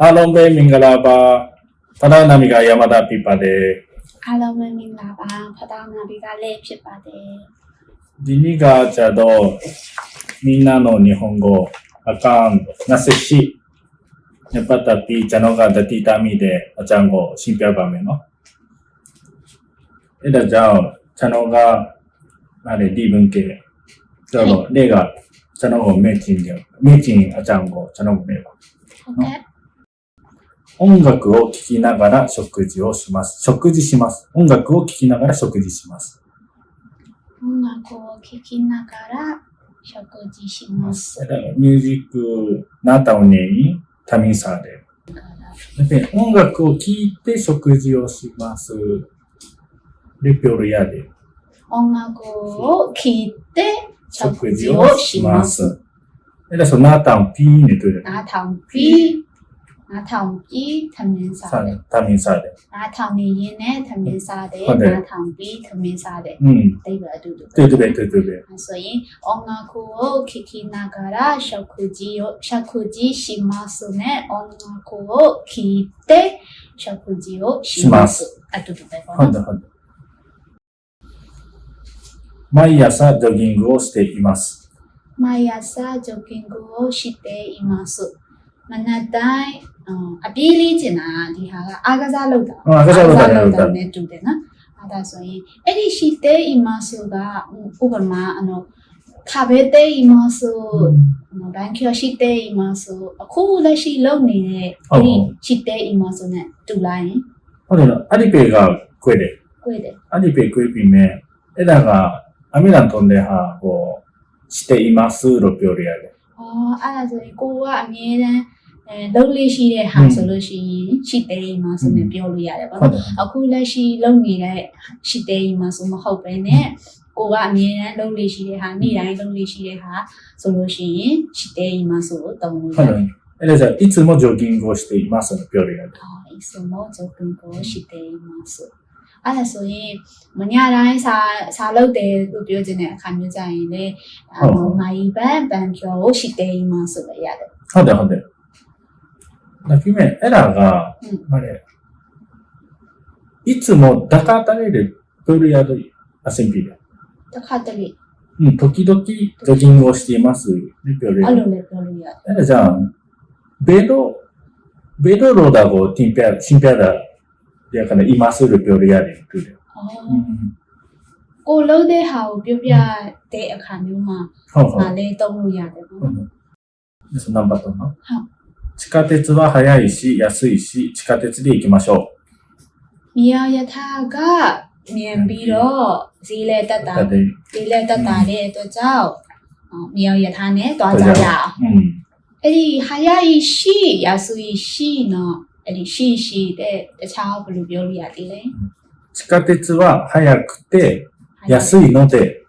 အားလုံးပဲမင်္ဂလာပါဖဒနာမီကယမတာပြပါတယ်အားလုံးပဲမင်္ဂလာပါဖဒနာမီကလည်းဖြစ်ပါတယ်ဒီနေ့ကကျတော့みんなの日本語အကောင်28နဲ့ပတ်သက်ပြီးကျွန်တော်ကတတိတာမိတဲ့အကြောင်းကိုရှင်းပြပါမယ်နော်အဲ့ဒါကြောင့်ကျွန်တော်ကဒီ文系ကျွန်တော်နေ့ကကျွန်တော်ကိုメッチンအကြောင်းကိုကျွန်တော်မေးပါဟုတ်ကဲ့音楽を聴きながら食事をします。音楽を聴きながら食事します。音楽を聴きながら食事します。ミュージックなったおねにタミンサーで。で、音楽を聴いて食事をします。レピョルヤで。音楽を聴いて食事をします。で、そのナタンピーネという。ナタンピー。နားထောင်ပြီးသမင်းစားတယ်သမင်းစားတယ်နားထောင်နေရင်နဲ့သမင်းစားတယ်နားထောင်ပြီးသမင်းစားတယ်တိတ်ပဲအတူတူ对ဆိုရင်音楽を聴きながら食事しますね音楽を聴いて食事をしますအတူတူပဲပေါ့နော်ဟုတ်毎朝ジョギングをしています毎朝ジョギングをしていますမနက်တိုင်းအပြေးလေးကျင်တာဒီဟာကအားကစားလုပ်တာနဲ့တူတယ်နော်အဲ့ဒါဆိုရင်အဲ့ဒီရှိတဲ့အီမာဆိုကဥပမာခါပဲတဲ့အီမာဆိုဘန်ကျော်ရှိတဲ့အီမာဆိုအခုလက်ရှိလုပ်နေတဲ့အဲ့ဒီရှိတဲ့အီမာဆိုနဲ့တူလိုက်ရင်ဟုတ်တယ်နော်အဲ့ဒီပေကကွေးတယ်အဲ့ဒီပေကွေးပြီးမဲ့အဲ့ဒါကအမေရန်တုံးတဲ့ဟာဟိုしていますလို့ပြောရတယ်အဲ့ဒါဆိုရင်ကိုကအမြဲတမ်းလုပ်လေးရှိတဲ့ဟာဆိုလို့ရှိရင်ရှိတဲ့အိမ်မှာဆိုနေပြောလို့ရတယ်ပေါ့နော်အခုလက်ရှိလုပ်နေတဲ့ရှိတဲ့အိမ်မှာဆိုမဟုတ်ပဲねကိုကအမြဲတမ်းလုပ်လေးရှိတဲ့ဟာနေ့တိုင်းလုပ်လေးရှိတဲ့ဟာဆိုလို့ရှိရင်ရှိတဲ့အိမ်မှာဆိုတုံးလို့ရတယ်အဲ့ဒါဆိုいつもジョギングをしていますလို့ပြောရတယ်いつもジョギングをしていますအဲ့ဒါဆိုရင်မညတိုင်းစာလုပ်တယ်လို့ပြောချင်တဲ့အခါမျိုးကြရင်လေမိုင်ဘန်ကျော်ကိုရှိတဲ့အိမ်မှာဆိုပဲရတယ်ဟုတ်တယ်だけどエラーが、いつもダカタレでプールヤドアセンピで。ダカタレ。時々ジョギングをしています。プールヤド。プールヤド。じゃあ、ベドローダゴティンペア、シンペアダ、やから今するプールヤドプール。ကိုလုံးတဲ့ဟာကိုပြတဲ့အခါမျိုးမှာဒါလေးသုံးလို့ရတယ်ပေါ့နော်そのナンバーとの地下鉄は早いし安いし地下鉄で行きましょう。မြေရထားကမြန်ပြီးတော့ဈေးလဲတက်တာတဲ့အတွက်ကြောင့်မြေရထားနဲ့တွားကြရအောင်အဲ့ဒီ早いし安いしနော်အဲ့ဒီしတဲ့တခြားဘယ်လိုပြောလို့ရသေးလဲ地下鉄は早くて安いので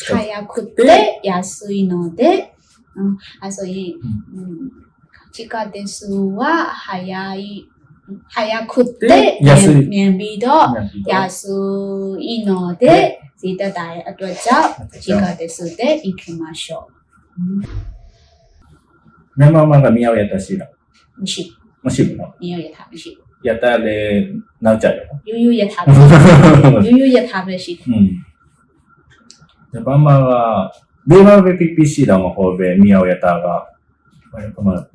早くて安いのでそういう地下鉄は早くてမြန်ပြီးတော့安いのでဈေးတက်တာရဲ့အတွက်ကြောင့်地下鉄で行きましょうမြန်မာမှာကမြောက်ရတာရှိလားမရှိဘူးနော်မြောက်ရတာမရှိဘူးရတာလည်းနောက်ကျတယ်နော်ရိုးရထားပဲရှိတယ်ဂျပန်မှာကဘေဘာဘေပီပီရှိတာမဟုတ်ပဲမြောက်ရတာက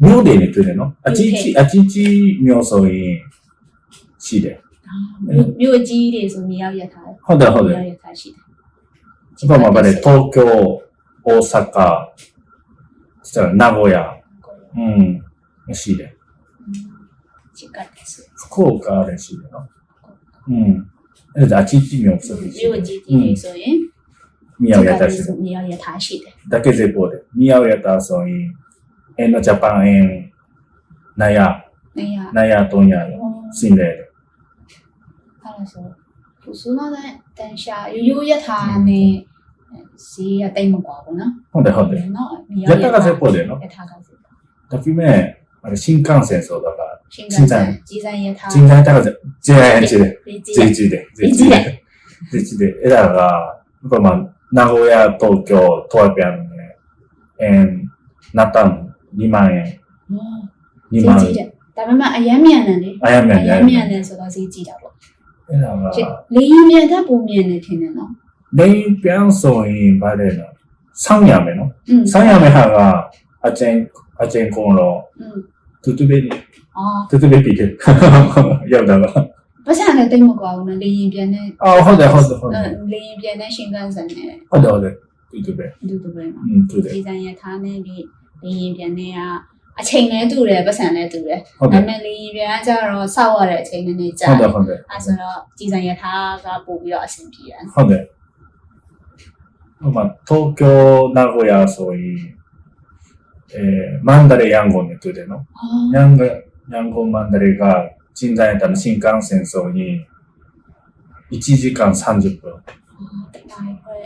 မြို့တွေနဲ့တွေ့တယ်နော်အကြီးကြီးမြို့ဆိုရင်ရှိတယ်မြို့အကြီးတွေဆိုမြေရောက်ရထားတယ်ဟုတ်တယ်မြေရောက်ရထားရှိတယ်ဒီမှာဗါတယ်東京大阪そしたら名古屋ရှိတယ်地下鉄福岡လည်းရှိတယ်နော်အဲ့ဒါအကြီးကြီးမြို့ဆိုရင်မြို့အကြီးကြီးတွေဆိုရင်မြေရောက်ရထားရှိတယ်မြေရောက်ရထားရှိတယ်だけでပို့တယ်မြေရောက်ရထားဆိုရင်ジャパン円ナヤトンヤ新的的。そのね、電車悠々一下ね、是一定冇掛㗎啦。好的。やったが絶方での。だけめ新幹線そうだから。新幹線。自然一下。自然高で。エラが名古屋東京トワピャンね、ナタン2万円。2万円。ဒါပေမဲ့အရမ်းမြန်တယ်လေ အရမ်းမြန်တယ် မြန်တယ်ဆိုတော့ဈေးကြည့်တာပေါ့ အဲ့ဒါက လေရင်မြန်တဲ့ပုံမြန်နေထင်တယ်နော် လိန်ပြန်ဆိုရင်ဗါတယ်နော်ဆောင်းရမယ်နော် 음. ဆောင်းရမယ်ဟာကအကျဉ်ကုန်တော့ တူတူပဲ အော် တူတူပဲပြီးတယ်ရောက်တာပါ ပတ်စံလည်းတိတ်မကွာဘူးနော်လေရင်ပြန်တဲ့ အော်ဟုတ်တယ်လေရင်ပြန်တဲ့ရှင်ကန်ဆန်နဲ့ ဟုတ်တယ်တူတူပဲ တူတူပဲနော် တူတယ် ဒီဇိုင်းရထားနဲ့ဒီလေရင်ပြန်တဲ့ကအချိန်လည်းတူတယ်ပတ်စံလည်းတူတယ် ဟုတ်တ ဒါ ယ် ပေမဲ့လေရင်ပြန်ကကြတော့စောက်ရတဲ့အချိန်နည်းနည်းကြာ ဟုတ်တယ် အဲဆိုတော့ဒီဇိုင်းရထားကပို့ပြီးတော့အဆင်ပြေတယ် ဟုတ်တယ်ဟိုမှာ東京名古屋ဆိုရင်マンダレヤンゴンにတူတယ်နော် အော် ヤンゴンマンダレが近代やったら新幹線そうに1時間30分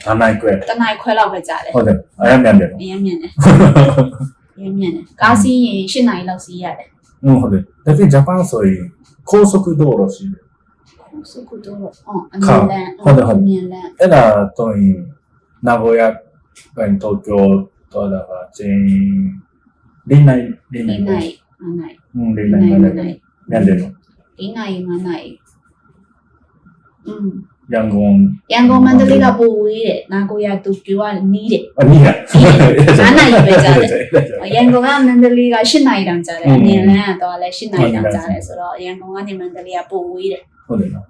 တနားခွဲ 7回 တနားခွဲလောက်ပဲကြာတယ် ဟုတ်တယ်အရမ်းမြန်တယ် အရင်မြန်တယ်အရင်မြန်တယ်ကားစီးရင်8နာရီလောက်စီးရတယ် ဟုတ်တယ်ဒါပေမဲ့ဂျပန်ဆိုရင်高速道路ရှိတယ် စုကုတော့အော်အမြင်လန်း ဟုတ်တယ် အမြင်လန်း အဲ့ဒါတော့ရင်名古屋東京တော့ဒါကချင်း၄နိုင် 4နာရီ5နာရီ ၄နိုင်မြန်တယ်နော် 4နာရီ5နာရီရန်ကုန် ရန်ကုန်မန္တလေးကပိုဝေးတယ်နာကိုယာတိုကျိုကနီးတယ် အနည်းက 9နာရီပဲကြာတယ်ရန်ကုန်ကမန္တလေးက8နာရီတောင်ကြာတယ်အမြင်လန်းကတော့လည်း8နာရီတောင်ကြာတယ်ဆိုတော့ရန်ကုန်ကနေမန္တလေးကပိုဝေးတယ် ဟုတ်တယ်နော်